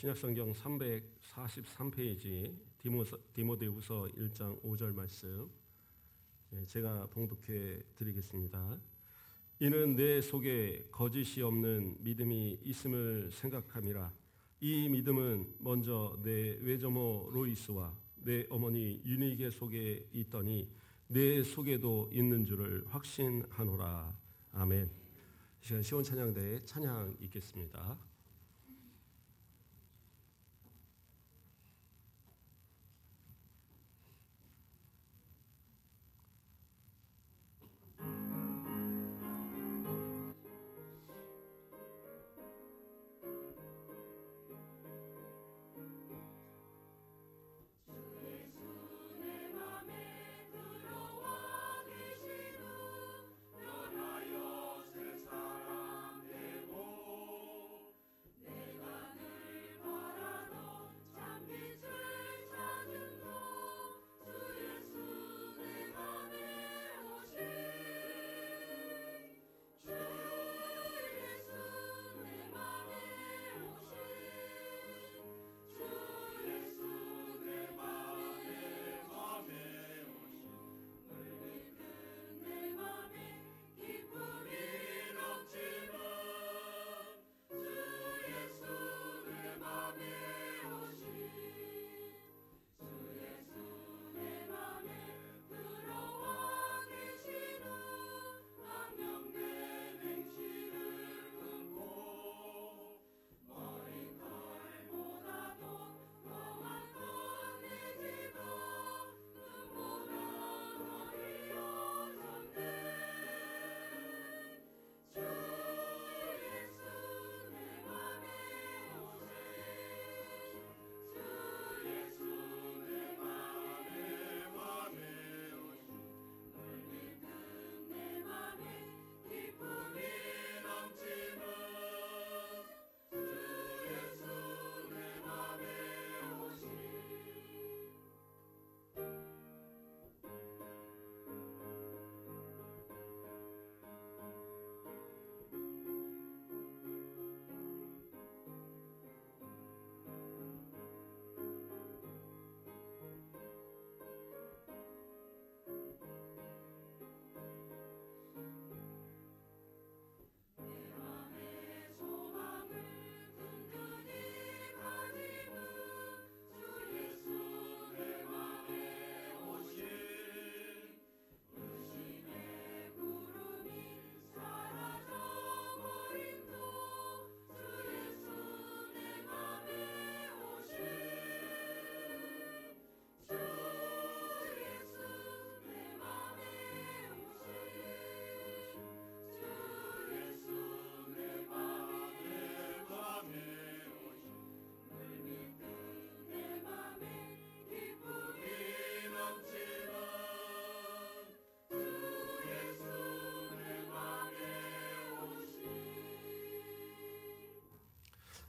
신약성경 343페이지 디모데후서 1장 5절 말씀 제가 봉독해 드리겠습니다. 이는 내 속에 거짓이 없는 믿음이 있음을 생각함이라. 이 믿음은 먼저 내 외조모 로이스와 내 어머니 유니게 속에 있더니 내 속에도 있는 줄을 확신하노라. 아멘. 이 시간 시온 찬양대에 찬양 있겠습니다.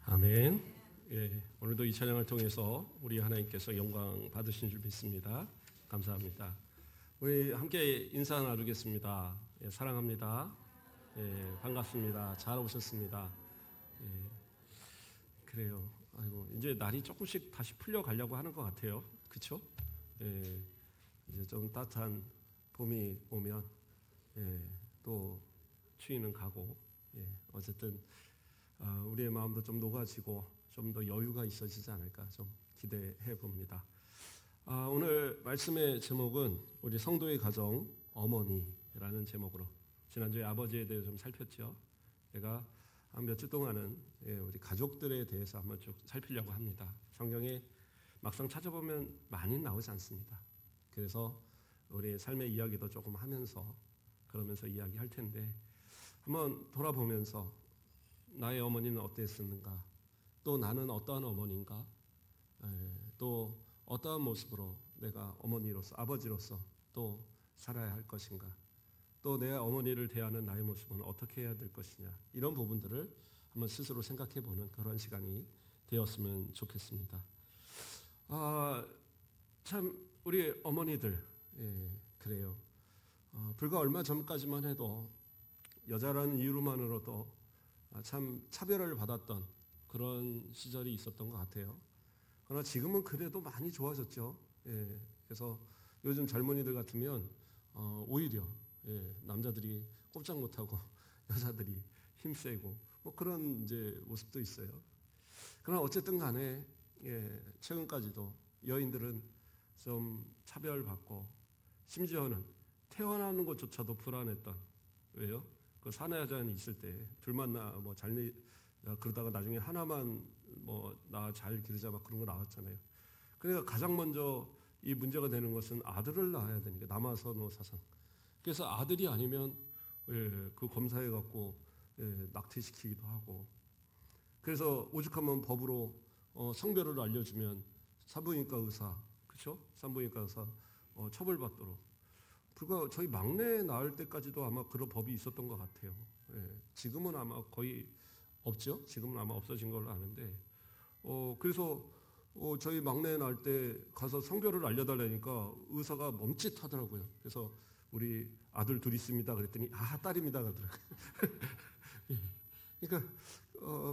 아멘. 예, 오늘도 이 찬양을 통해서 우리 하나님께서 영광 받으신 줄 믿습니다. 감사합니다. 우리 함께 인사 나누겠습니다. 예, 사랑합니다. 예, 반갑습니다. 잘 오셨습니다. 예, 그래요. 아이고, 이제 날이 조금씩 다시 풀려가려고 하는 것 같아요. 그렇죠? 예, 이제 좀 따뜻한 봄이 오면 또 추위는 가고 어쨌든 우리의 마음도 좀 녹아지고 좀 더 여유가 있어지지 않을까 좀 기대해 봅니다. 오늘 말씀의 제목은 우리 성도의 가정 어머니라는 제목으로 지난주에 아버지에 대해서 좀 살폈죠. 제가 한 몇 주 동안은 우리 가족들에 대해서 한번 쭉 살피려고 합니다. 성경에 막상 찾아보면 많이 나오지 않습니다. 그래서 우리 삶의 이야기도 조금 하면서 그러면서 이야기할 텐데 한번 돌아보면서 나의 어머니는 어땠었는가? 또 나는 어떠한 어머니인가? 또 어떠한 모습으로 내가 어머니로서 아버지로서 또 살아야 할 것인가? 또 내 어머니를 대하는 나의 모습은 어떻게 해야 될 것이냐? 이런 부분들을 한번 스스로 생각해보는 그런 시간이 되었으면 좋겠습니다. 참 우리 어머니들 그래요. 불과 얼마 전까지만 해도 여자라는 이유만으로도 참 차별을 받았던 그런 시절이 있었던 것 같아요. 그러나 지금은 그래도 많이 좋아졌죠. 예, 그래서 요즘 젊은이들 같으면 오히려 남자들이 꼼짝 못하고 여자들이 힘세고 뭐 그런 이제 모습도 있어요. 그러나 어쨌든 간에 최근까지도 여인들은 좀 차별받고 심지어는 태어나는 것조차도 불안했던 왜요? 그 사내자연이 있을 때 둘만 그러다가 나중에 하나만 뭐 나 잘 기르자 막 그런 거 나왔잖아요. 그러니까 가장 먼저 이 문제가 되는 것은 아들을 낳아야 되니까 남아선호 사상. 그래서 아들이 아니면 그 검사해 갖고 낙태시키기도 하고. 그래서 오죽하면 법으로 성별을 알려주면 산부인과 의사, 그렇죠? 산부인과 의사 처벌받도록. 불과 저희 막내 낳을 때까지도 아마 그런 법이 있었던 것 같아요. 지금은 아마 거의 없죠. 지금은 아마 없어진 걸로 아는데. 그래서 저희 막내 낳을 때 가서 성별을 알려달라니까 의사가 멈칫하더라고요. 그래서 우리 아들 둘 있습니다. 그랬더니 딸입니다. 그러더라고요. 그러니까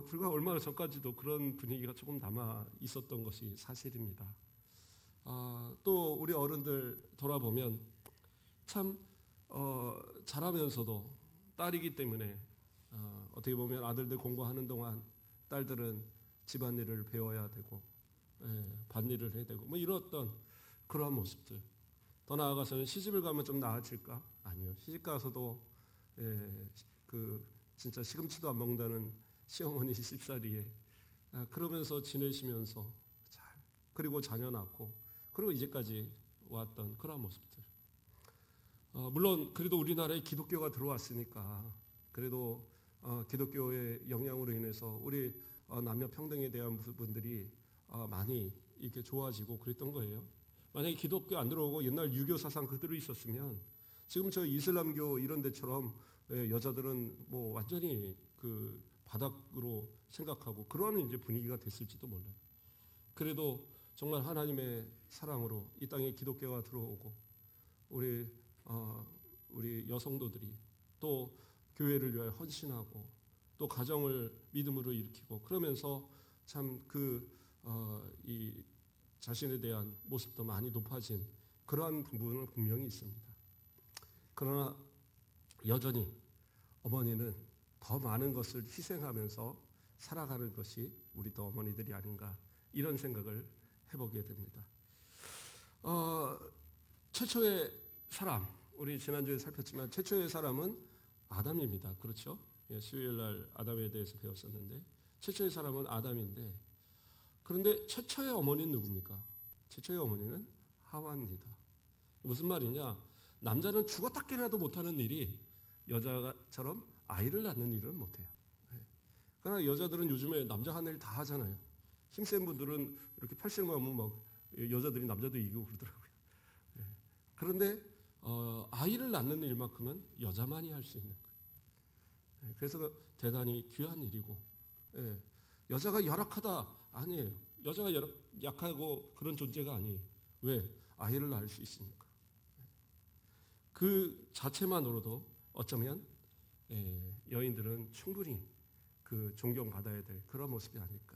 불과 얼마 전까지도 그런 분위기가 조금 남아 있었던 것이 사실입니다. 또 우리 어른들 돌아보면 참 자라면서도 딸이기 때문에 어떻게 보면 아들들 공부하는 동안 딸들은 집안일을 배워야 되고 밭일을 해야 되고 뭐 이런 그러한 모습들. 더 나아가서는 시집을 가면 좀 나아질까? 아니요. 시집 가서도 그 진짜 시금치도 안 먹는다는 시어머니 집살이에 그러면서 지내시면서 그리고 자녀 낳고 그리고 이제까지 왔던 그런 모습들. 물론 그래도 우리나라에 기독교가 들어왔으니까 그래도 기독교의 영향으로 인해서 우리 남녀 평등에 대한 부분들이 많이 이렇게 좋아지고 그랬던 거예요. 만약에 기독교 안 들어오고 옛날 유교 사상 그대로 있었으면 지금 저 이슬람교 이런 데처럼 여자들은 뭐 완전히 그 바닥으로 생각하고 그러한 이제 분위기가 됐을지도 몰라요. 그래도 정말 하나님의 사랑으로 이 땅에 기독교가 들어오고 우리 여성도들이 또 교회를 위하여 헌신하고 또 가정을 믿음으로 일으키고 그러면서 참 이 자신에 대한 모습도 많이 높아진 그러한 부분은 분명히 있습니다. 그러나 여전히 어머니는 더 많은 것을 희생하면서 살아가는 것이 우리 또 어머니들이 아닌가 이런 생각을 해보게 됩니다. 최초의 사람, 우리 지난주에 살폈지만 최초의 사람은 아담입니다. 그렇죠? 수요일 날 아담에 대해서 배웠었는데 최초의 사람은 아담인데 그런데 최초의 어머니는 누굽니까? 최초의 어머니는 하와입니다. 무슨 말이냐? 남자는 죽었다 깨나도 못하는 일이 여자처럼 아이를 낳는 일은 못해요. 그러나 여자들은 요즘에 남자 하는 일 다 하잖아요. 힘센 분들은 이렇게 팔씨름하면 막 여자들이 남자도 이기고 그러더라고요. 그런데 아이를 낳는 일만큼은 여자만이 할 수 있는 거예요. 그래서 대단히 귀한 일이고 여자가 열악하다 아니에요. 여자가 약하고 그런 존재가 아니에요. 왜? 아이를 낳을 수 있으니까. 그 자체만으로도 어쩌면 여인들은 충분히 그 존경받아야 될 그런 모습이 아닐까.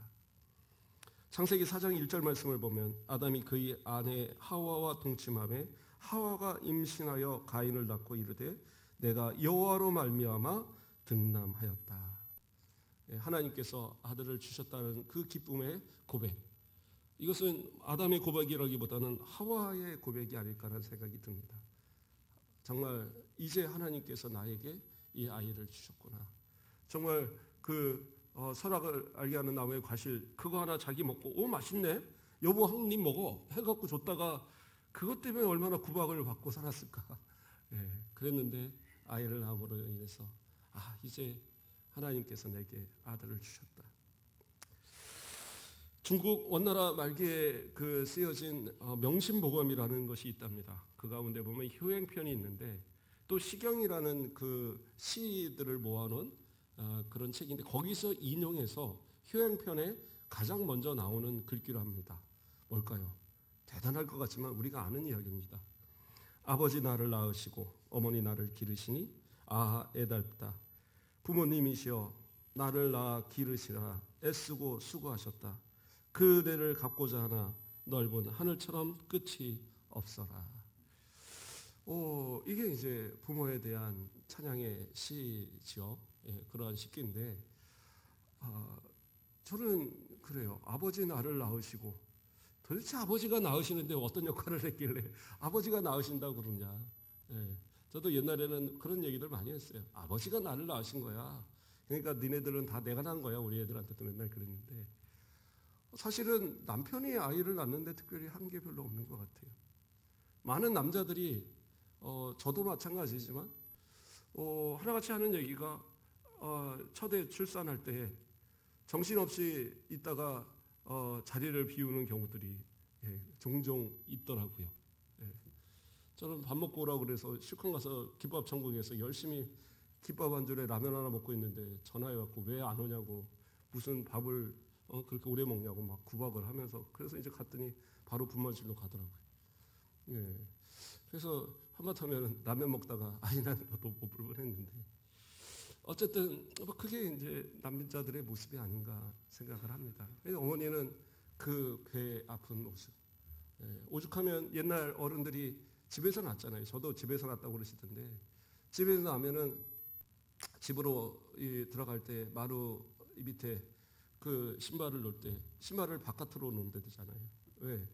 창세기 4장 1절 말씀을 보면 아담이 그의 아내 하와와 동침하며 하와가 임신하여 가인을 낳고 이르되 내가 여호와로 말미암아 등남하였다. 하나님께서 아들을 주셨다는 그 기쁨의 고백. 이것은 아담의 고백이라기보다는 하와의 고백이 아닐까라는 생각이 듭니다. 정말 이제 하나님께서 나에게 이 아이를 주셨구나. 정말 선악을 알게 하는 나무의 과실 그거 하나 자기 먹고 맛있네. 여보 한 입 먹어 해갖고 줬다가 그것 때문에 얼마나 구박을 받고 살았을까. 그랬는데 아이를 낳음으로 인해서 이제 하나님께서 내게 아들을 주셨다. 중국 원나라 말기에 쓰여진 명심보감이라는 것이 있답니다. 그 가운데 보면 효행편이 있는데 또 시경이라는 그 시들을 모아놓은 그런 책인데 거기서 인용해서 효행편에 가장 먼저 나오는 글귀로 합니다. 뭘까요? 대단할 것 같지만 우리가 아는 이야기입니다. 아버지 나를 낳으시고 어머니 나를 기르시니 애달프다. 부모님이시여 나를 낳아 기르시라 애쓰고 수고하셨다. 그대를 갖고자 하나 넓은 하늘처럼 끝이 없어라. 이게 이제 부모에 대한 찬양의 시죠. 예, 그러한 시기인데 저는 그래요. 아버지 나를 낳으시고 도대체 아버지가 낳으시는데 어떤 역할을 했길래 아버지가 낳으신다고 그러냐. 예, 저도 옛날에는 그런 얘기들 많이 했어요. 아버지가 나를 낳으신 거야. 그러니까 니네들은 다 내가 낳은 거야. 우리 애들한테도 맨날 그랬는데 사실은 남편이 아이를 낳는데 특별히 한 게 별로 없는 것 같아요. 많은 남자들이 저도 마찬가지지만 하나같이 하는 얘기가 첫애 출산할 때 정신없이 있다가 자리를 비우는 경우들이 종종 있더라고요. 예. 저는 밥 먹고 오라고 그래서 실컷 가서 김밥 천국에서 열심히 김밥 한 줄에 라면 하나 먹고 있는데 전화해갖고 왜 안 오냐고 무슨 밥을 그렇게 오래 먹냐고 막 구박을 하면서 그래서 이제 갔더니 바로 분만실로 가더라고요. 예. 그래서 한마디하면 라면 먹다가 아이 낳는 것도 못 불문했는데 어쨌든 그게 이제 남자들의 모습이 아닌가 생각을 합니다. 어머니는 그 배 아픈 모습. 오죽하면 옛날 어른들이 집에서 낳잖아요. 저도 집에서 낳았다고 그러시던데 집에서 나면은 집으로 들어갈 때 마루 밑에 그 신발을 놓을 때 신발을 바깥으로 놓는데 되잖아요. 왜?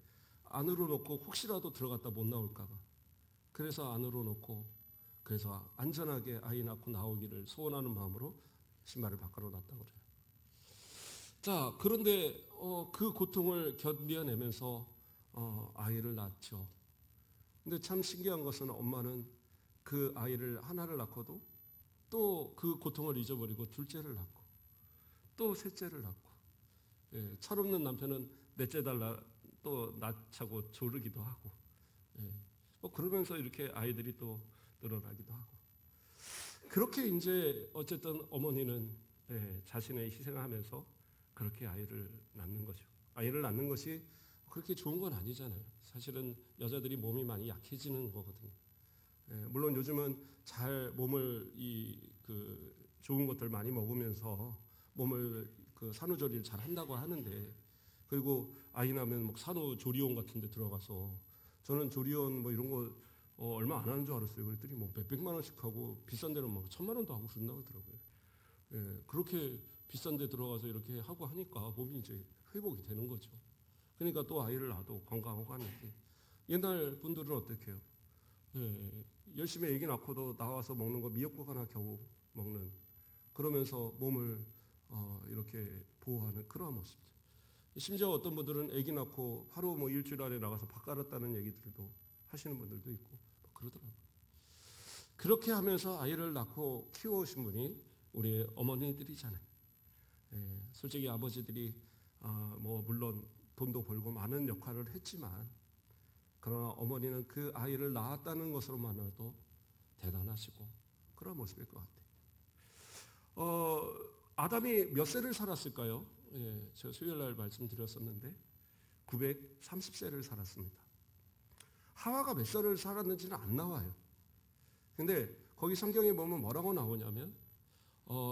안으로 놓고 혹시라도 들어갔다 못 나올까 봐. 그래서 안으로 놓고 그래서 안전하게 아이 낳고 나오기를 소원하는 마음으로 신발을 밖으로 놨다고 그래요. 자, 그런데 그 고통을 견뎌내면서 아이를 낳죠. 근데 참 신기한 것은 엄마는 그 아이를 하나를 낳고도 또 그 고통을 잊어버리고 둘째를 낳고 또 셋째를 낳고 예, 철없는 남편은 넷째 달라 또 낳자고 조르기도 하고 예, 그러면서 이렇게 아이들이 또 늘어나기도 하고 그렇게 이제 어쨌든 어머니는 자신의 희생을 하면서 그렇게 아이를 낳는 거죠. 아이를 낳는 것이 그렇게 좋은 건 아니잖아요. 사실은 여자들이 몸이 많이 약해지는 거거든요. 물론 요즘은 잘 몸을 그 좋은 것들 많이 먹으면서 몸을 그 산후조리를 잘 한다고 하는데 그리고 아이 낳으면 막 산후조리원 같은 데 들어가서 저는 조리원 뭐 이런 거 얼마 안 하는 줄 알았어요. 그랬더니 뭐 몇백만 원씩 하고 비싼 데는 막 1,000만 원도 하고 그런다고 하더라고요. 예, 그렇게 비싼 데 들어가서 이렇게 하고 하니까 몸이 이제 회복이 되는 거죠. 그러니까 또 아이를 낳아도 건강하고 하는데 옛날 분들은 어떻게 해요? 예, 열심히 애기 낳고도 나와서 먹는 거 미역국 하나 겨우 먹는 그러면서 몸을 이렇게 보호하는 그러한 모습들. 심지어 어떤 분들은 애기 낳고 하루 뭐 일주일 안에 나가서 밥 갈았다는 얘기들도 하시는 분들도 있고 그러더라고요. 그렇게 하면서 아이를 낳고 키워오신 분이 우리 어머니들이잖아요. 예, 솔직히 아버지들이 뭐 물론 돈도 벌고 많은 역할을 했지만 그러나 어머니는 그 아이를 낳았다는 것으로만으로도 대단하시고 그런 모습일 것 같아요. 아담이 몇 세를 살았을까요? 예, 제가 수요일 날 말씀드렸었는데 930세를 살았습니다. 하와가 몇 살을 살았는지는 안 나와요. 근데 거기 성경에 보면 뭐라고 나오냐면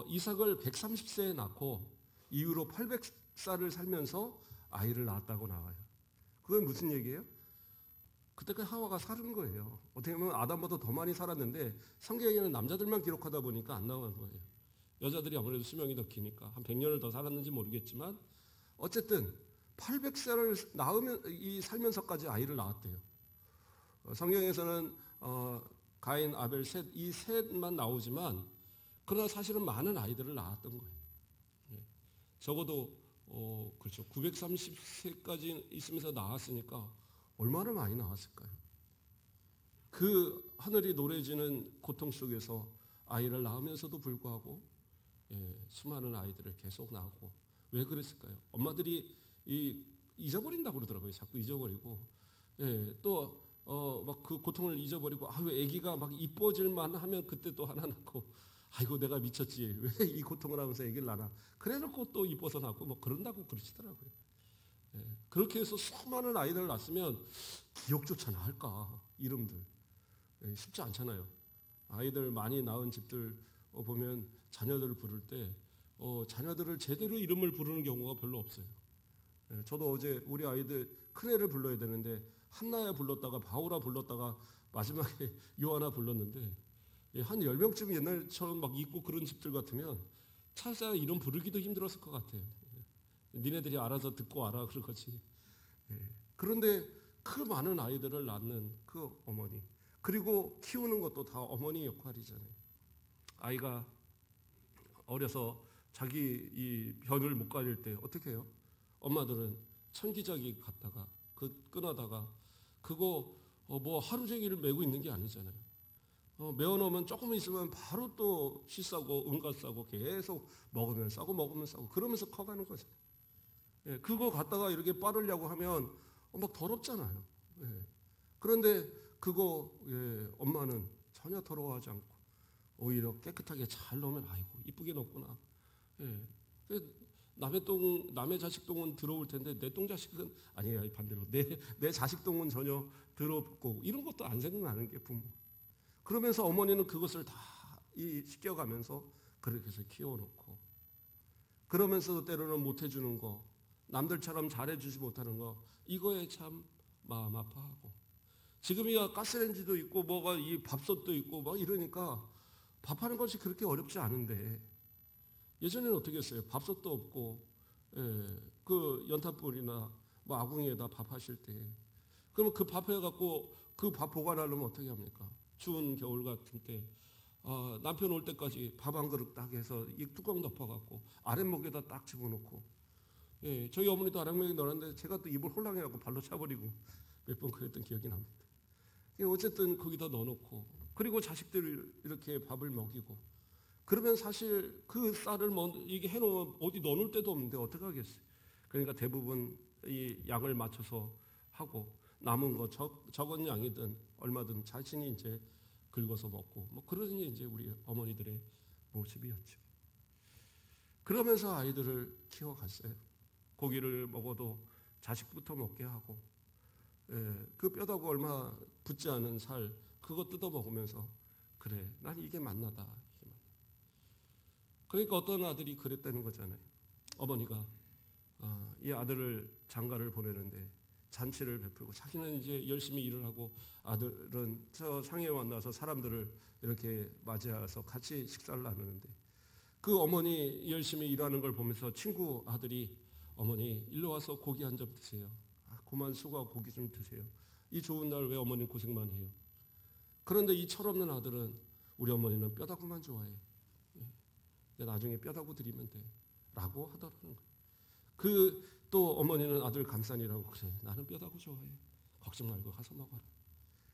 이삭을 130세에 낳고 이후로 800살을 살면서 아이를 낳았다고 나와요. 그건 무슨 얘기예요? 그때까지 하와가 살은 거예요. 어떻게 보면 아담보다 더 많이 살았는데 성경에는 남자들만 기록하다 보니까 안 나오는 거예요. 여자들이 아무래도 수명이 더 기니까 한 100년을 더 살았는지 모르겠지만 어쨌든 800살을 살면서까지 아이를 낳았대요. 성경에서는 가인, 아벨, 셋, 이 셋만 나오지만 그러나 사실은 많은 아이들을 낳았던 거예요. 예. 적어도 그렇죠. 930세까지 있으면서 낳았으니까 얼마나 많이 나왔을까요? 그 하늘이 노래지는 고통 속에서 아이를 낳으면서도 불구하고 수많은 아이들을 계속 낳고 왜 그랬을까요? 엄마들이 잊어버린다고 그러더라고요. 자꾸 잊어버리고 또 막 그 고통을 잊어버리고 왜 아기가 막 이뻐질만 하면 그때 또 하나 낳고 아이고 내가 미쳤지 왜 이 고통을 하면서 아기를 낳나 그래놓고 또 이뻐서 낳고 뭐 그런다고 그러시더라고요. 그렇게 해서 수많은 아이들을 낳았으면 기억조차 나을까 이름들 쉽지 않잖아요. 아이들 많이 낳은 집들 보면 자녀들을 부를 때 자녀들을 제대로 이름을 부르는 경우가 별로 없어요. 저도 어제 우리 아이들 큰애를 불러야 되는데 한나야 불렀다가 바오라 불렀다가 마지막에 요하나 불렀는데 한 10명쯤 옛날처럼 막 있고 그런 집들 같으면 차사 이름 부르기도 힘들었을 것 같아요. 니네들이 알아서 듣고 알아 그러지. 그런데 그 많은 아이들을 낳는 그 어머니 그리고 키우는 것도 다 어머니 역할이잖아요. 아이가 어려서 자기 이 변을 못 가릴 때 어떻게 해요? 엄마들은 천기저귀 갖다가 그 끊어다가 그거 뭐 하루 종일 메고 있는 게 아니잖아요. 메어놓으면 조금 있으면 바로 또 씨 싸고 응가 싸고 계속 먹으면 싸고 먹으면 싸고 그러면서 커가는 거죠. 그거 갖다가 이렇게 빠르려고 하면 막 더럽잖아요. 그런데 그거 엄마는 전혀 더러워하지 않고 오히려 깨끗하게 잘 넣으면 아이고 이쁘게 넣었구나. 남의 자식 똥은 더러울 텐데 내 똥 자식은 아니에요. 반대로 내 자식 똥은 전혀 더럽고 이런 것도 안 생각나는 게 부모. 그러면서 어머니는 그것을 다 시켜가면서 그렇게 해서 키워놓고 그러면서도 때로는 못해주는 거 남들처럼 잘해주지 못하는 거 이거에 참 마음 아파하고 지금이야 가스레인지도 있고 뭐가 이 밥솥도 있고 막 이러니까 밥하는 것이 그렇게 어렵지 않은데 예전에는 어떻게 했어요? 밥솥도 없고 그 연탄불이나 뭐 아궁이에다 밥 하실 때 그러면 그 밥 해갖고 그 밥 보관하려면 어떻게 합니까? 추운 겨울 같은 때 남편 올 때까지 밥 한 그릇 딱 해서 이 뚜껑 덮어갖고 아랫목에다 딱 집어넣고 저희 어머니도 아랫목에 넣었는데 제가 또 입을 홀랑해갖고 발로 차버리고 몇 번 그랬던 기억이 납니다. 어쨌든 거기다 넣어놓고 그리고 자식들 이렇게 밥을 먹이고 그러면 사실 그 쌀을 이게 해놓으면 어디 넣어놓을 데도 없는데 어떻게 하겠어요? 그러니까 대부분 이 양을 맞춰서 하고 남은 거 적은 양이든 얼마든 자신이 이제 긁어서 먹고 뭐 그러니 이제 우리 어머니들의 모습이었죠. 그러면서 아이들을 키워갔어요. 고기를 먹어도 자식부터 먹게 하고 그 뼈다구 얼마 붙지 않은 살 그거 뜯어 먹으면서 그래 난 이게 만나다. 그러니까 어떤 아들이 그랬다는 거잖아요. 어머니가 이 아들을 장가를 보내는데 잔치를 베풀고 자기는 이제 열심히 일을 하고 아들은 저 상해에 만나서 사람들을 이렇게 맞이해서 같이 식사를 나누는데 그 어머니 열심히 일하는 걸 보면서 친구 아들이 어머니 일로 와서 고기 한 점 드세요. 그만 수고하고 고기 좀 드세요. 이 좋은 날 왜 어머니 고생만 해요. 그런데 이 철없는 아들은 우리 어머니는 뼈다구만 좋아해. 나중에 뼈다구 드리면 돼. 라고 하더라는 거예요. 또 어머니는 아들 감산이라고 그래. 나는 뼈다구 좋아해. 걱정 말고 가서 먹어라.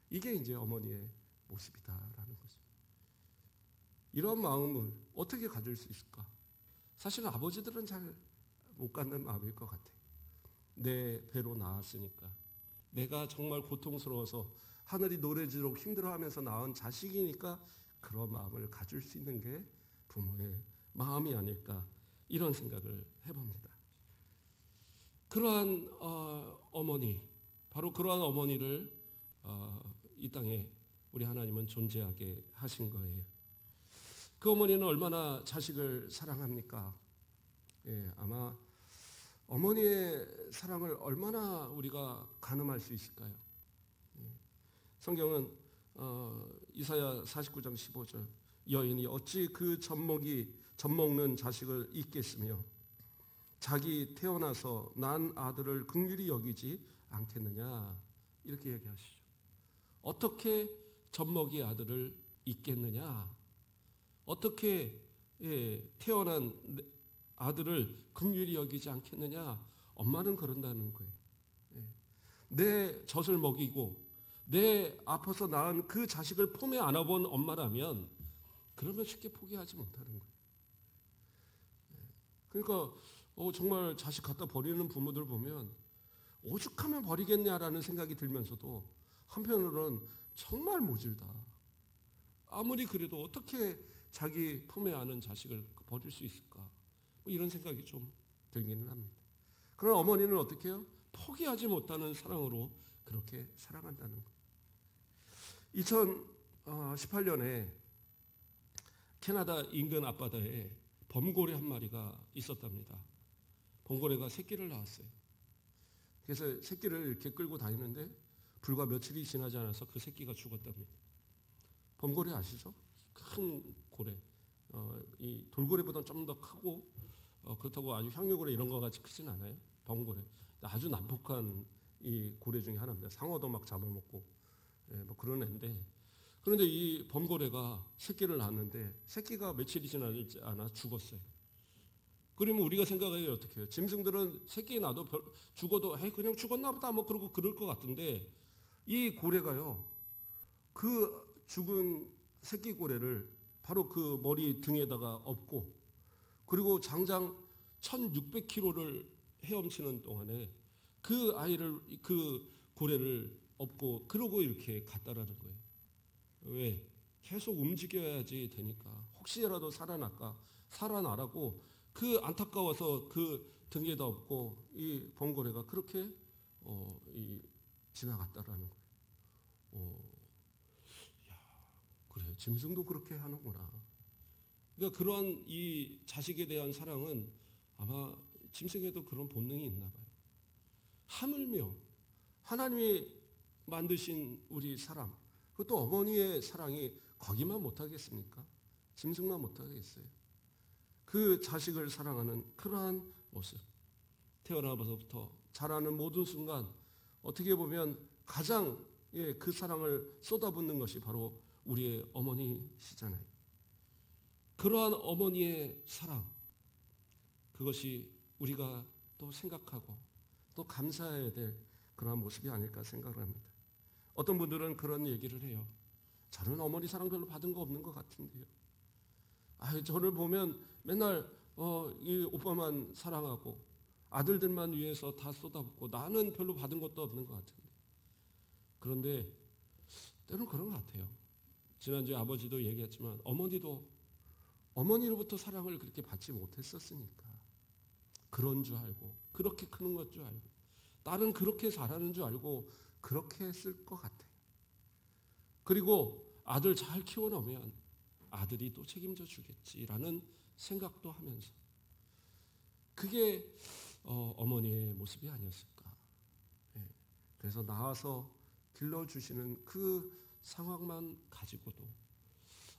이게 이제 어머니의 모습이다라는 거죠. 이런 마음을 어떻게 가질 수 있을까? 사실은 아버지들은 잘 못 갖는 마음일 것 같아요. 내 배로 나왔으니까. 내가 정말 고통스러워서 하늘이 노래지록 힘들어하면서 낳은 자식이니까 그런 마음을 가질 수 있는 게 부모의 마음이 아닐까 이런 생각을 해봅니다. 그러한 어머니, 바로 그러한 어머니를 이 땅에 우리 하나님은 존재하게 하신 거예요. 그 어머니는 얼마나 자식을 사랑합니까? 아마 어머니의 사랑을 얼마나 우리가 가늠할 수 있을까요? 성경은 이사야 49장 15절 여인이 어찌 그 젖먹는 자식을 잊겠으며 자기 태어나서 난 아들을 긍휼히 여기지 않겠느냐 이렇게 얘기하시죠. 어떻게 젖먹이 아들을 잊겠느냐? 어떻게 태어난 아들을 긍휼히 여기지 않겠느냐? 엄마는 그런다는 거예요. 내 젖을 먹이고 내 아파서 낳은 그 자식을 품에 안아본 엄마라면 그러면 쉽게 포기하지 못하는 거예요. 그러니까 정말 자식 갖다 버리는 부모들 보면 오죽하면 버리겠냐라는 생각이 들면서도 한편으로는 정말 모질다. 아무리 그래도 어떻게 자기 품에 안은 자식을 버릴 수 있을까? 뭐 이런 생각이 좀 들기는 합니다. 그러나 어머니는 어떻게 해요? 포기하지 못하는 사랑으로 그렇게 사랑한다는 거예요. 2018년에 캐나다 인근 앞바다에 범고래 한 마리가 있었답니다. 범고래가 새끼를 낳았어요. 그래서 새끼를 이렇게 끌고 다니는데 불과 며칠이 지나지 않아서 그 새끼가 죽었답니다. 범고래 아시죠? 큰 고래. 이 돌고래보다는 좀 더 크고 그렇다고 아주 향유고래 이런 거 같이 크진 않아요. 범고래. 아주 난폭한 이 고래 중에 하나입니다. 상어도 막 잡아먹고 뭐 그런 애인데, 그런데 이 범고래가 새끼를 낳았는데 새끼가 며칠이 지나지 않아 죽었어요. 그러면 우리가 생각해야 어떻게 해요? 짐승들은 새끼 낳아도 죽어도 그냥 죽었나 보다 뭐 그러고 그럴 것 같은데, 이 고래가요, 그 죽은 새끼 고래를 바로 그 머리 등에다가 업고, 그리고 장장 1600km를 헤엄치는 동안에 그 아이를, 그 고래를 업고 그러고 이렇게 갔다라는 거예요. 왜? 계속 움직여야지 되니까. 혹시라도 살아나라고 그 안타까워서 그 등에다 업고 이 범고래가 그렇게 지나갔다라는 거예요. 그래, 짐승도 그렇게 하는구나. 그러니까 그러한 이 자식에 대한 사랑은 아마 짐승에도 그런 본능이 있나 봐요. 하물며 하나님이 만드신 우리 사람, 그것도 어머니의 사랑이 거기만 못하겠습니까? 짐승만 못하겠어요. 그 자식을 사랑하는 그러한 모습, 태어나서부터 자라는 모든 순간 어떻게 보면 가장 그 사랑을 쏟아붓는 것이 바로 우리의 어머니시잖아요. 그러한 어머니의 사랑, 그것이 우리가 또 생각하고 또 감사해야 될 그러한 모습이 아닐까 생각을 합니다. 어떤 분들은 그런 얘기를 해요. 저는 어머니 사랑 별로 받은 거 없는 것 같은데요. 저를 보면 맨날 이 오빠만 사랑하고 아들들만 위해서 다 쏟아붓고 나는 별로 받은 것도 없는 것 같은데. 그런데 때로는 그런 것 같아요. 지난주에 아버지도 얘기했지만 어머니도 어머니로부터 사랑을 그렇게 받지 못했었으니까 그런 줄 알고 그렇게 크는 것 줄 알고 딸은 그렇게 잘하는 줄 알고 그렇게 했을 것 같아요. 그리고 아들 잘 키워놓으면 아들이 또 책임져 주겠지라는 생각도 하면서, 그게 어머니의 모습이 아니었을까. 그래서 나와서 길러주시는 그 상황만 가지고도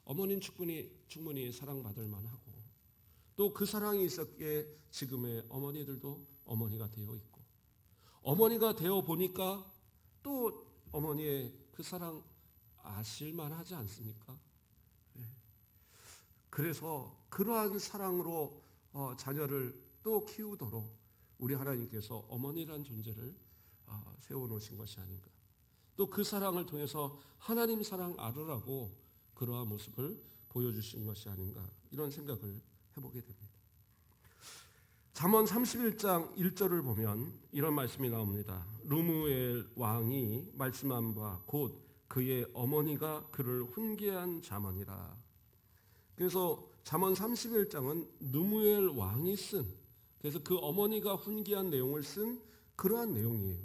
어머니는 충분히 사랑받을 만하고, 또 그 사랑이 있었기에 지금의 어머니들도 어머니가 되어 있고, 어머니가 되어 보니까 또 어머니의 그 사랑 아실만 하지 않습니까? 그래서 그러한 사랑으로 자녀를 또 키우도록 우리 하나님께서 어머니란 존재를 세워놓으신 것이 아닌가. 또 그 사랑을 통해서 하나님 사랑 알으라고 그러한 모습을 보여주신 것이 아닌가, 이런 생각을 해보게 됩니다. 잠언 31장 1절을 보면 이런 말씀이 나옵니다. 르무엘 왕이 말씀한 바 곧 그의 어머니가 그를 훈계한 잠언이라. 그래서 잠언 31장은 르무엘 왕이 쓴, 그래서 그 어머니가 훈계한 내용을 쓴 그러한 내용이에요.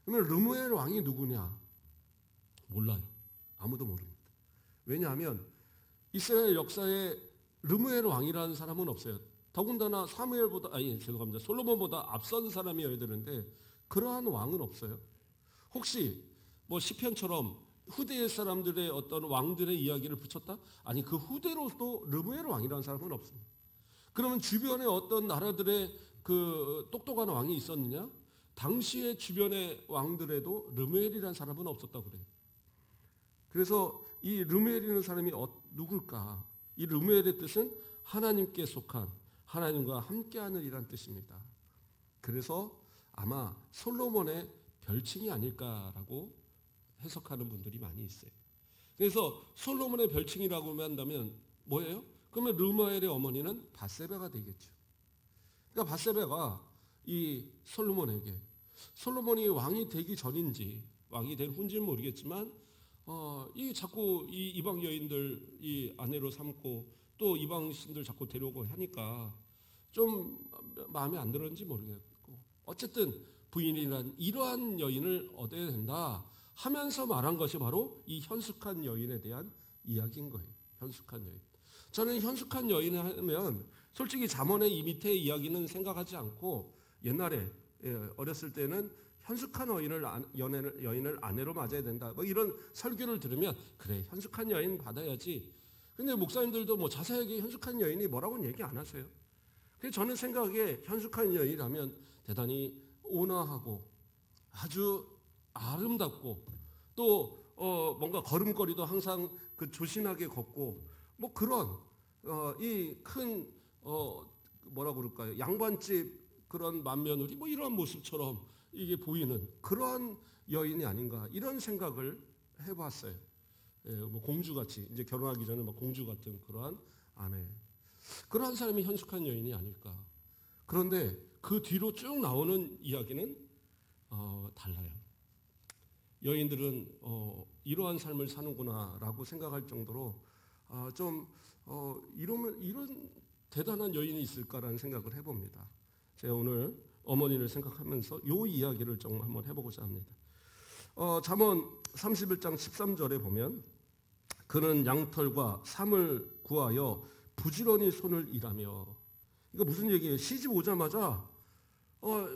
그러면 르무엘 왕이 누구냐? 몰라요. 아무도 모릅니다. 왜냐하면 이스라엘 역사에 르무엘 왕이라는 사람은 없어요. 더군다나 솔로몬보다 앞선 사람이어야 되는데 그러한 왕은 없어요. 혹시 뭐 시편처럼 후대의 사람들의 어떤 왕들의 이야기를 붙였다? 아니, 그 후대로도 르무엘 왕이라는 사람은 없습니다. 그러면 주변에 어떤 나라들의 그 똑똑한 왕이 있었느냐? 당시의 주변의 왕들에도 르무엘이라는 사람은 없었다고 그래요. 그래서 이 르무엘이라는 사람이 누굴까? 이 르무엘의 뜻은 하나님께 속한, 하나님과 함께하는 이란 뜻입니다. 그래서 아마 솔로몬의 별칭이 아닐까라고 해석하는 분들이 많이 있어요. 그래서 솔로몬의 별칭이라고 한다면 뭐예요? 그러면 르무엘의 어머니는 밧세바가 되겠죠. 그러니까 밧세바가 이 솔로몬이 왕이 되기 전인지 왕이 된 후인지는 모르겠지만 자꾸 이 이방 여인들 이 아내로 삼고 또 이방 신들 자꾸 데려오고 하니까 좀 마음에 안 들었는지 모르겠고, 어쨌든 부인이란 이러한 여인을 얻어야 된다 하면서 말한 것이 바로 이 현숙한 여인에 대한 이야기인 거예요. 현숙한 여인. 저는 현숙한 여인 하면 솔직히 잠언의 이 밑에 이야기는 생각하지 않고 옛날에 어렸을 때는 현숙한 여인을 아내로 맞아야 된다. 뭐 이런 설교를 들으면 그래 현숙한 여인 받아야지. 근데 목사님들도 뭐 자세하게 현숙한 여인이 뭐라고는 얘기 안 하세요. 그래서 저는 생각에 현숙한 여인이라면 대단히 온화하고 아주 아름답고 또 뭔가 걸음걸이도 항상 그 조신하게 걷고 뭐 그런 이 큰 뭐라 그럴까요? 양반집 그런 맏며느리 뭐 이런 모습처럼 이게 보이는 그런 여인이 아닌가 이런 생각을 해봤어요. 뭐 공주같이 이제 결혼하기 전에 막 공주 같은 그러한 아내 그러한 사람이 현숙한 여인이 아닐까. 그런데 그 뒤로 쭉 나오는 이야기는 달라요. 여인들은 이러한 삶을 사는구나라고 생각할 정도로 이런 대단한 여인이 있을까라는 생각을 해봅니다. 제가 오늘 어머니를 생각하면서 이 이야기를 좀 한번 해보고자 합니다. 잠언 31장 13절에 보면 그는 양털과 삼을 구하여 부지런히 손을 일하며 이거 무슨 얘기예요? 시집 오자마자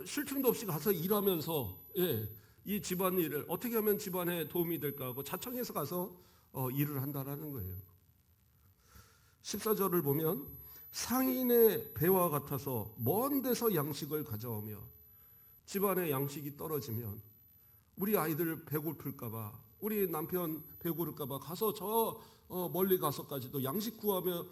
쉴 틈도 없이 가서 일하면서 이 집안일을 어떻게 하면 집안에 도움이 될까 하고 자청해서 가서 일을 한다라는 거예요. 14절을 보면 상인의 배와 같아서 먼 데서 양식을 가져오며 집안에 양식이 떨어지면 우리 아이들 배고플까봐 우리 남편 배고플까봐 가서 저 멀리 가서까지도 양식 구하며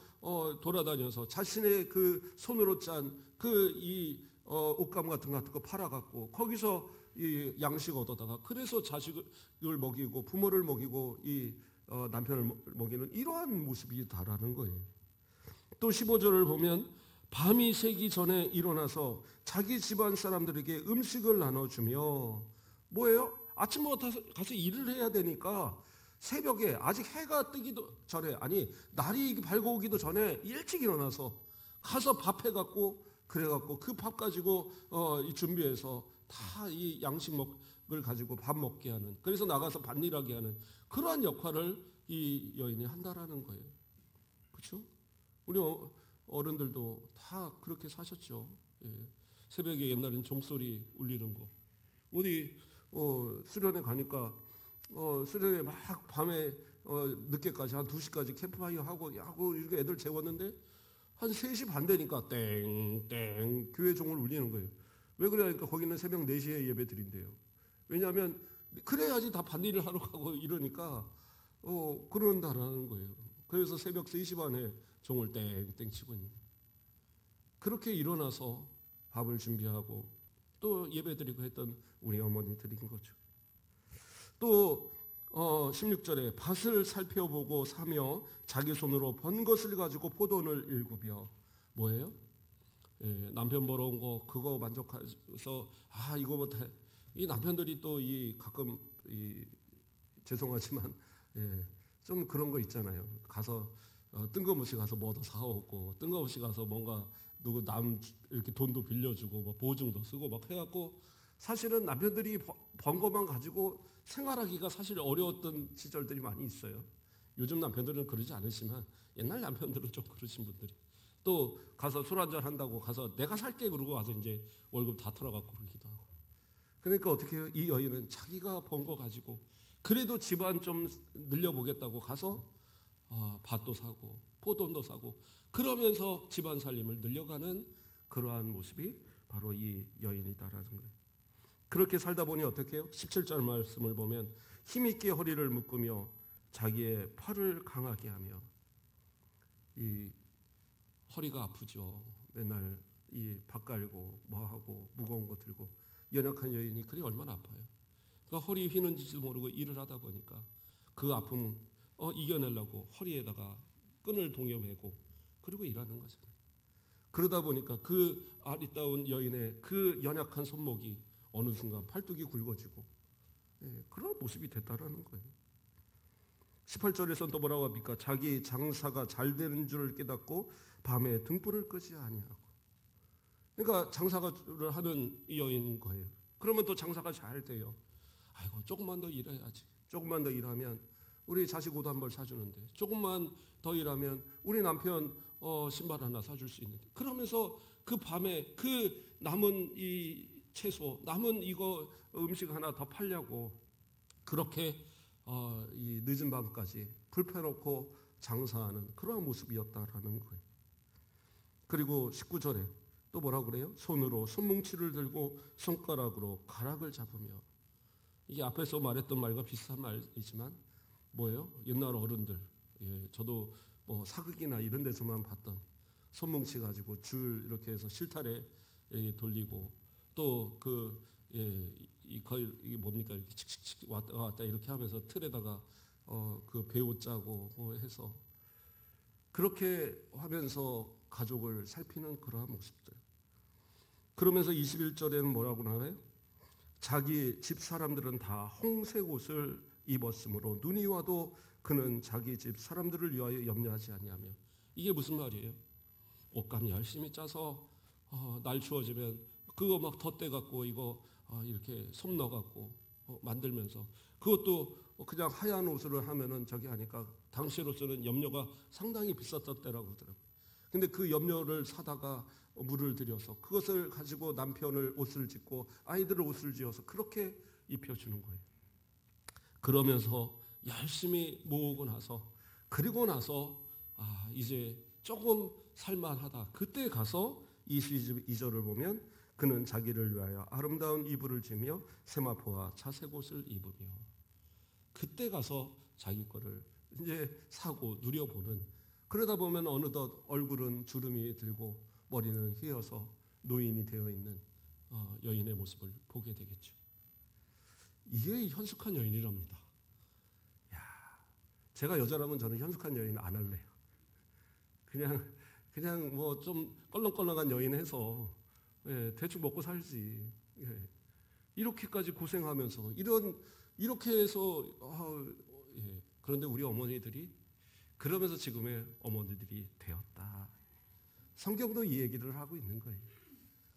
돌아다녀서 자신의 그 손으로 짠 그 이 옷감 같은 거 팔아갖고 거기서 이 양식 얻어다가 그래서 자식을 먹이고 부모를 먹이고 이 남편을 먹이는 이러한 모습이 다라는 거예요. 또 15절을 보면 밤이 새기 전에 일어나서 자기 집안 사람들에게 음식을 나눠주며 뭐예요? 아침부터 가서 일을 해야 되니까 새벽에 아직 해가 뜨기도 전에 아니 날이 밝아오기도 전에 일찍 일어나서 가서 밥 해갖고 그래갖고 그 밥 가지고 준비해서 다 이 양식을 가지고 밥 먹게 하는 그래서 나가서 밭일하게 하는 그러한 역할을 이 여인이 한다라는 거예요. 그렇죠? 우리 어른들도 다 그렇게 사셨죠. 새벽에 옛날엔 종소리 울리는 거 어디 수련회 가니까 수련회 막 밤에 늦게까지 한 2시까지 캠프파이어 하고 이렇게 애들 재웠는데 한 3시 반 되니까 땡땡 교회 종을 울리는 거예요. 왜 그러니까 거기는 새벽 4시에 예배 드린대요. 왜냐하면 그래야지 다 밭일을 하러 가고 이러니까 그런다라는 거예요. 그래서 새벽 3시 반에 종을 땡땡 치고 있는 거예요. 그렇게 일어나서 밥을 준비하고 또 예배 드리고 했던 우리 어머니들인 거죠. 또 16절에 밭을 살펴보고 사며 자기 손으로 번 것을 가지고 포도원을 일구며 뭐예요? 남편 벌어온 거 그거 만족해서 이거 못해. 이 남편들이 또 가끔 죄송하지만 좀 그런 거 있잖아요. 가서 뜬금없이 가서 뭐도 사오고 뜬금없이 가서 뭔가 누구 남 이렇게 돈도 빌려주고 뭐 보증도 쓰고 막 해갖고 사실은 남편들이 번 것만 가지고 생활하기가 사실 어려웠던 시절들이 많이 있어요. 요즘 남편들은 그러지 않으시지만 옛날 남편들은 좀 그러신 분들이 또 가서 술 한잔 한다고 가서 내가 살게 그러고 와서 이제 월급 다 털어갖고 그러기도 하고. 그러니까 어떻게 해요? 이 여인은 자기가 번 거 가지고 그래도 집안 좀 늘려보겠다고 가서 밭도 사고 포도원도 사고 그러면서 집안 살림을 늘려가는 그러한 모습이 바로 이 여인이다라는 거예요. 그렇게 살다 보니 어떻게 해요? 17절 말씀을 보면 힘있게 허리를 묶으며 자기의 팔을 강하게 하며 이 허리가 아프죠. 맨날 이 밥 갈고 뭐하고 무거운 거 들고 연약한 여인이 그게 얼마나 아파요. 그러니까 허리 휘는지도 모르고 일을 하다 보니까 그 아픔 이겨내려고 허리에다가 끈을 동여매고 그리고 일하는 거잖아요. 그러다 보니까 그 아리따운 여인의 그 연약한 손목이 어느 순간 팔뚝이 굵어지고 그런 모습이 됐다라는 거예요. 18절에서 또 뭐라고 합니까? 자기 장사가 잘 되는 줄을 깨닫고 밤에 등불을 끄지 아니하고. 그러니까 장사를 하는 이 여인인 거예요. 그러면 또 장사가 잘 돼요. 아이고 조금만 더 일해야지. 조금만 더 일하면 우리 자식 옷 한 벌 사주는데 조금만 더 일하면 우리 남편 신발 하나 사줄 수 있는데, 그러면서 그 밤에 그 남은 이 채소, 남은 이거 음식 하나 더 팔려고 그렇게 이 늦은 밤까지 불 펴놓고 장사하는 그러한 모습이었다라는 거예요. 그리고 19절에 또 뭐라고 그래요? 손으로 손뭉치를 들고 손가락으로 가락을 잡으며. 이게 앞에서 말했던 말과 비슷한 말이지만 뭐예요? 옛날 어른들, 저도 뭐 사극이나 이런 데서만 봤던 손뭉치 가지고 줄 이렇게 해서 실타래 돌리고, 또 이게 뭡니까? 이렇게 칙칙칙 왔다 갔다 이렇게 하면서 틀에다가 그 배옷 짜고 뭐 해서 그렇게 하면서 가족을 살피는 그러한 모습들. 그러면서 21절에는 뭐라고 나와요? 자기 집 사람들은 다 홍색 옷을 입었으므로 눈이 와도 그는 자기 집 사람들을 위하여 염려하지 아니하며. 이게 무슨 말이에요? 옷감 열심히 짜서 날 추워지면 그거 막 덧대 갖고 이거 이렇게 솜 넣어 갖고 만들면서, 그것도 그냥 하얀 옷으로 하면은 저기 하니까 당시로서는 염료가 상당히 비쌌던 때라고 그러더라고요. 근데 그 염료를 사다가 물을 들여서 그것을 가지고 남편을 옷을 짓고 아이들을 옷을 지어서 그렇게 입혀주는 거예요. 그러면서 열심히 모으고 나서, 그리고 나서 이제 조금 살만하다. 그때 가서 22절을 보면 그는 자기를 위하여 아름다운 이불을 지며 세마포와 자색 옷을 입으며, 그때 가서 자기 거를 이제 사고 누려보는, 그러다 보면 어느덧 얼굴은 주름이 들고 머리는 휘어서 노인이 되어 있는 여인의 모습을 보게 되겠죠. 이게 현숙한 여인이랍니다. 제가 여자라면 저는 현숙한 여인 안 할래요. 그냥 뭐 좀 껄렁껄렁한 여인 해서 대충 먹고 살지. 이렇게까지 고생하면서 이렇게 해서 그런데 우리 어머니들이 그러면서 지금의 어머니들이 되었다. 성경도 이 얘기를 하고 있는 거예요.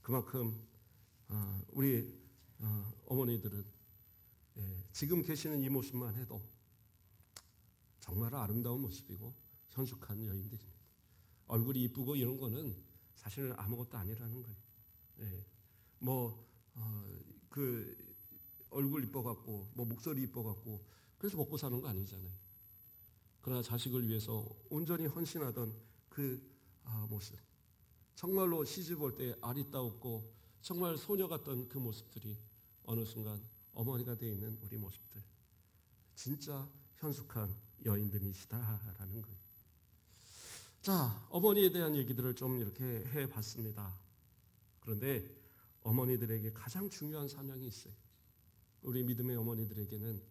그만큼 우리 어머니들은 지금 계시는 이 모습만 해도 정말 아름다운 모습이고 현숙한 여인들입니다. 얼굴이 이쁘고 이런 거는 사실은 아무것도 아니라는 거예요. 그 얼굴 이뻐갖고 뭐 목소리 이뻐갖고 그래서 먹고 사는 거 아니잖아요. 그러나 자식을 위해서 온전히 헌신하던 그 모습, 정말로 시집 올 때 아리따웠고 정말 소녀 같던 그 모습들이 어느 순간 어머니가 되어 있는 우리 모습들, 진짜 현숙한 여인들이시다라는 거예요. 자, 어머니에 대한 얘기들을 좀 이렇게 해봤습니다. 그런데 어머니들에게 가장 중요한 사명이 있어요. 우리 믿음의 어머니들에게는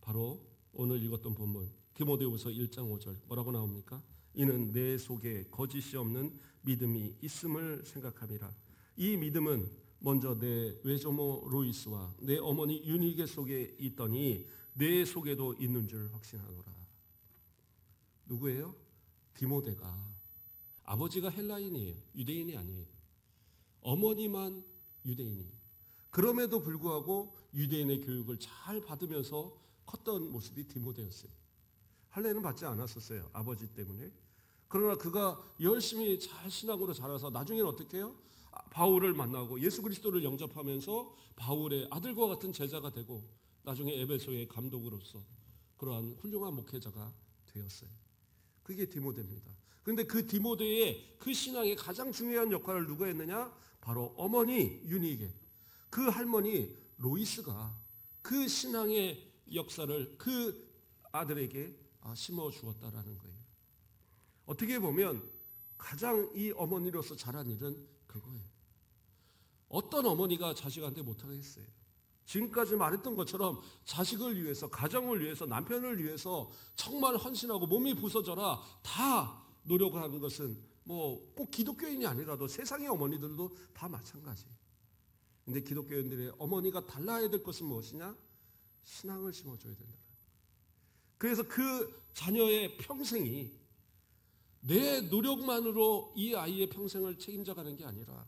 바로 오늘 읽었던 본문 디모데후서 1장 5절 뭐라고 나옵니까? 이는 내 속에 거짓이 없는 믿음이 있음을 생각함이라. 이 믿음은 먼저 내 외조모 로이스와 내 어머니 유니게 속에 있더니 내 속에도 있는 줄 확신하노라. 누구예요? 디모데가. 아버지가 헬라인이에요. 유대인이 아니에요. 어머니만 유대인이에요. 그럼에도 불구하고 유대인의 교육을 잘 받으면서 컸던 모습이 디모데였어요. 할례는 받지 않았었어요. 아버지 때문에. 그러나 그가 열심히 잘 신앙으로 자라서 나중에는 어떻게 해요? 바울을 만나고 예수 그리스도를 영접하면서 바울의 아들과 같은 제자가 되고 나중에 에베소의 감독으로서 그러한 훌륭한 목회자가 되었어요. 그게 디모데입니다. 그런데 그 디모데의 그 신앙의 가장 중요한 역할을 누가 했느냐? 바로 어머니 유니게, 그 할머니 로이스가 그 신앙의 역사를 그 아들에게 심어 주었다라는 거예요. 어떻게 보면 가장 이 어머니로서 잘한 일은 그거예요. 어떤 어머니가 자식한테 못하겠어요. 지금까지 말했던 것처럼 자식을 위해서, 가정을 위해서, 남편을 위해서 정말 헌신하고 몸이 부서져라 다 노력하는 것은 뭐 꼭 기독교인이 아니라도 세상의 어머니들도 다 마찬가지예요. 근데 기독교인들의 어머니가 달라야 될 것은 무엇이냐? 신앙을 심어줘야 된다. 그래서 그 자녀의 평생이 내 노력만으로 이 아이의 평생을 책임져가는 게 아니라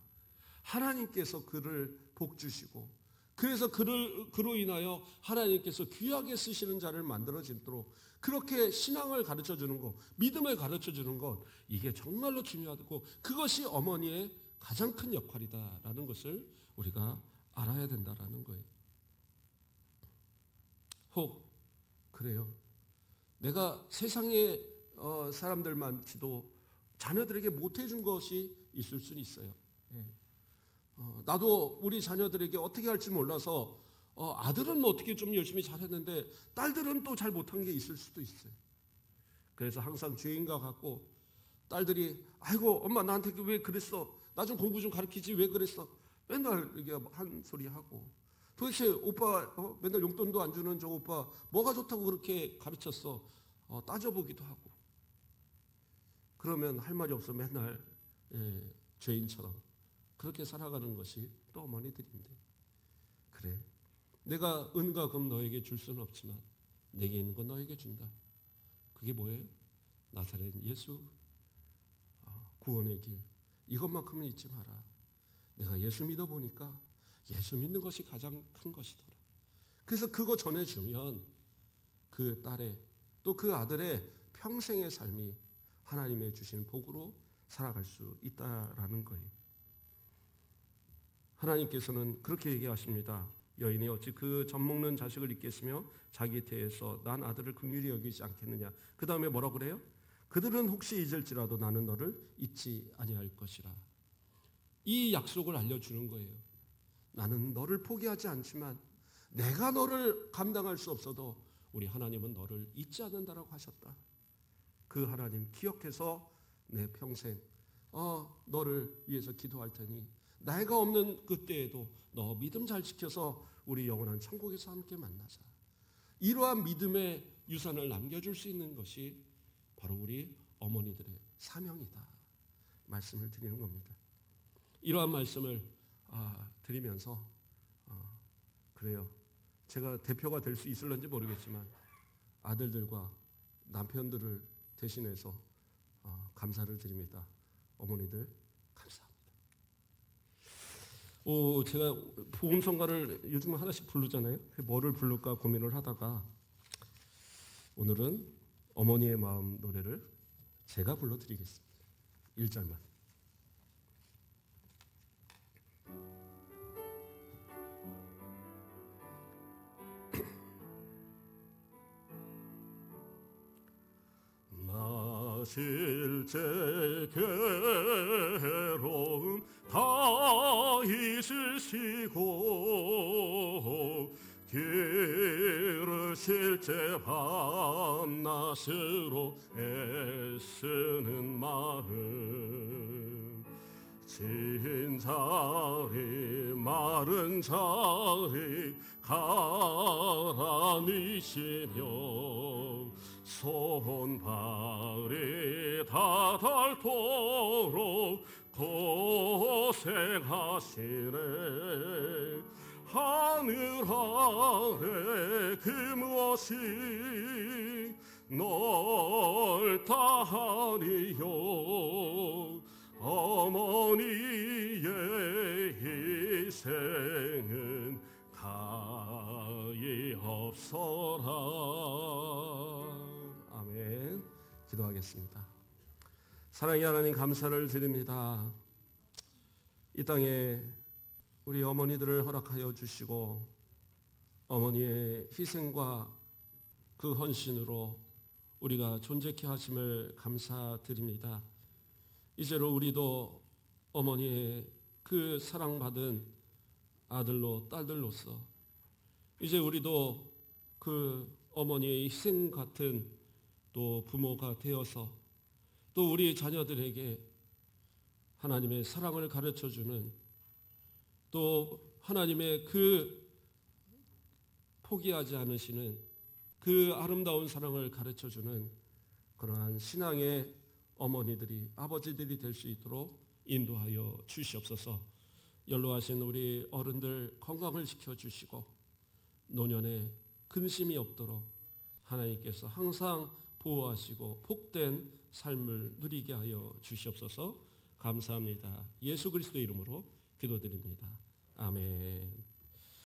하나님께서 그를 복 주시고, 그래서 그로 인하여 하나님께서 귀하게 쓰시는 자를 만들어지도록 그렇게 신앙을 가르쳐 주는 것, 믿음을 가르쳐 주는 것, 이게 정말로 중요하고 그것이 어머니의 가장 큰 역할이다라는 것을 우리가 알아야 된다라는 거예요. 혹 그래요. 내가 세상의 사람들만치도 자녀들에게 못해준 것이 있을 수는 있어요. 예. 나도 우리 자녀들에게 어떻게 할지 몰라서 아들은 뭐 어떻게 좀 열심히 잘했는데 딸들은 또 잘 못한 게 있을 수도 있어요. 그래서 항상 죄인과 같고 딸들이 아이고 엄마 나한테 왜 그랬어? 나 좀 공부 좀 가르치지 왜 그랬어? 맨날 이게 한 소리 하고 도대체 오빠 맨날 용돈도 안 주는 저 오빠 뭐가 좋다고 그렇게 가르쳤어? 따져보기도 하고 그러면 할 말이 없어 맨날 죄인처럼 그렇게 살아가는 것이 또 어머니들인데 그래 내가 은과 금 너에게 줄 수는 없지만 내게 있는 건 너에게 준다. 그게 뭐예요? 나사렛 예수 구원의 길 이것만큼은 잊지 마라. 내가 예수 믿어보니까 예수 믿는 것이 가장 큰 것이더라. 그래서 그거 전해주면 그 딸의 또 그 아들의 평생의 삶이 하나님의 주신 복으로 살아갈 수 있다라는 거예요. 하나님께서는 그렇게 얘기하십니다. 여인이 어찌 그 젖먹는 자식을 잊겠으며 자기 태에서 난 아들을 긍휼히 여기지 않겠느냐. 그 다음에 뭐라고 그래요? 그들은 혹시 잊을지라도 나는 너를 잊지 아니할 것이라. 이 약속을 알려주는 거예요. 나는 너를 포기하지 않지만 내가 너를 감당할 수 없어도 우리 하나님은 너를 잊지 않는다라고 하셨다. 그 하나님 기억해서 내 평생 너를 위해서 기도할 테니 내가 없는 그때에도 너 믿음 잘 지켜서 우리 영원한 천국에서 함께 만나자. 이러한 믿음의 유산을 남겨줄 수 있는 것이 바로 우리 어머니들의 사명이다. 말씀을 드리는 겁니다. 이러한 말씀을 드리면서 그래요. 제가 대표가 될 수 있을런지 모르겠지만 아들들과 남편들을 대신해서 감사를 드립니다. 어머니들 감사합니다. 제가 복음성가를 요즘 하나씩 부르잖아요. 뭐를 부를까 고민을 하다가 오늘은 어머니의 마음 노래를 제가 불러드리겠습니다. 1절만. 나 실제 괴로움 다 잊으시고 기르실 제 밤낮으로 애쓰는 마음 진 자리 마른 자리 가라니시며 손발이 다 닳도록 고생하시네. 하늘 아래 그 무엇이 넓다 하리요. 어머니의 희생은 가히 없어라. 아멘. 기도하겠습니다. 사랑의 하나님 감사를 드립니다. 이 땅에 우리 어머니들을 허락하여 주시고 어머니의 희생과 그 헌신으로 우리가 존재케 하심을 감사드립니다. 이제로 우리도 어머니의 그 사랑받은 아들로 딸들로서 이제 우리도 그 어머니의 희생 같은 또 부모가 되어서 또 우리 자녀들에게 하나님의 사랑을 가르쳐주는 또 하나님의 그 포기하지 않으시는 그 아름다운 사랑을 가르쳐주는 그러한 신앙의 어머니들이 아버지들이 될 수 있도록 인도하여 주시옵소서. 연로하신 우리 어른들 건강을 지켜주시고 노년에 근심이 없도록 하나님께서 항상 보호하시고 복된 삶을 누리게 하여 주시옵소서. 감사합니다. 예수 그리스도의 이름으로 기도드립니다. 아멘.